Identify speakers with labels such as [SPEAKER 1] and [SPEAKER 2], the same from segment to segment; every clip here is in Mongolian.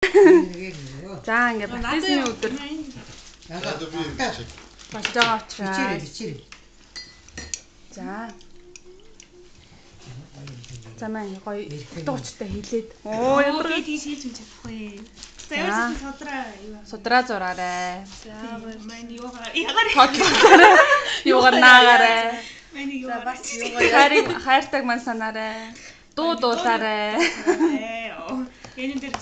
[SPEAKER 1] За ингээд баптизмын өдөр
[SPEAKER 2] Надад би бичиж.
[SPEAKER 1] болж байгаа учраас
[SPEAKER 3] бичээрэй.
[SPEAKER 1] за. За маань гоё дуучтай хэлээд. Оо ядарга.
[SPEAKER 4] би тийш хэлж чадахгүй. За ямар ч содраа юу.
[SPEAKER 1] Судраа зураарэ.
[SPEAKER 4] За маань ягаар
[SPEAKER 1] Тодлоорой. Юугаар наагаарэ.
[SPEAKER 4] маань юу.
[SPEAKER 5] За бас юу
[SPEAKER 1] Хайртаг мань санаарэ. Дуу дуулаарэ.
[SPEAKER 4] Энэ дээр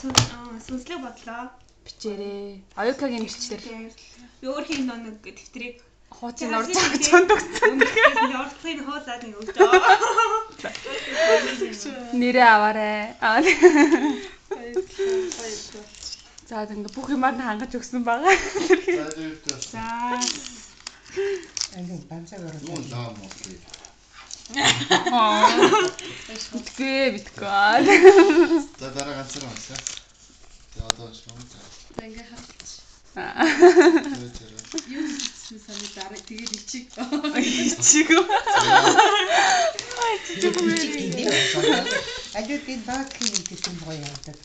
[SPEAKER 4] сүнслэг бодлоо.
[SPEAKER 1] Бичээрэй. Оюкагийн бичлэр.
[SPEAKER 4] Өөр хин нэг дэвтрийг
[SPEAKER 1] Хуучин орж байгаа чонд өгсөн.
[SPEAKER 4] Ярдхын хоолаад нэг өгдөө.
[SPEAKER 1] Нэрээ аваарэ. За ингээ бүх юмар нь хангаж өгсөн байгаа.
[SPEAKER 2] За дүүтэй.
[SPEAKER 4] За
[SPEAKER 3] Ангин банцаагаар
[SPEAKER 2] Юу лаа мөстэй.
[SPEAKER 1] Битгээ битгэе.
[SPEAKER 2] За дараа ганцхан авсаа. За одоо шууд.
[SPEAKER 5] За ингээ хавч.
[SPEAKER 2] Тэр.
[SPEAKER 5] Юу хийсэн саний дараа тэгээд ичиг.
[SPEAKER 1] Ичиг.
[SPEAKER 3] Ажид баг хийсэн гоё явдаг.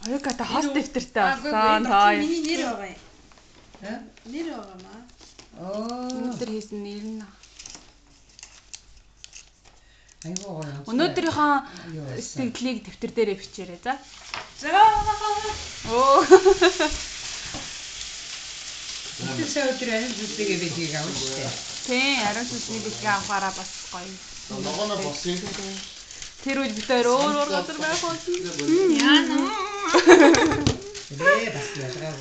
[SPEAKER 1] Оюка та хост дэвтэртэй болсон. Тоо.
[SPEAKER 5] Миний нэр байгаа юм.
[SPEAKER 3] Хэ?
[SPEAKER 5] Нэр байгаа маа.
[SPEAKER 1] Өнөөдөр хийсэн нэр нь.
[SPEAKER 3] Айгуу гоё.
[SPEAKER 1] Өнөөдрийнхөө сэтгэлийг дэвтэр дээрээ бичээрэй за.
[SPEAKER 4] за
[SPEAKER 1] Оо.
[SPEAKER 3] Тэсээ өдөр анх зүсгээ бэлгийг авах штэ.
[SPEAKER 1] Тий, ариун сүнсний бэлгээ авахаараа бас гоё.
[SPEAKER 2] Ногоно босъё.
[SPEAKER 1] Тэр үед бид өөр газар байх болсон.
[SPEAKER 4] яа нөө.
[SPEAKER 3] Бэ бас яагаад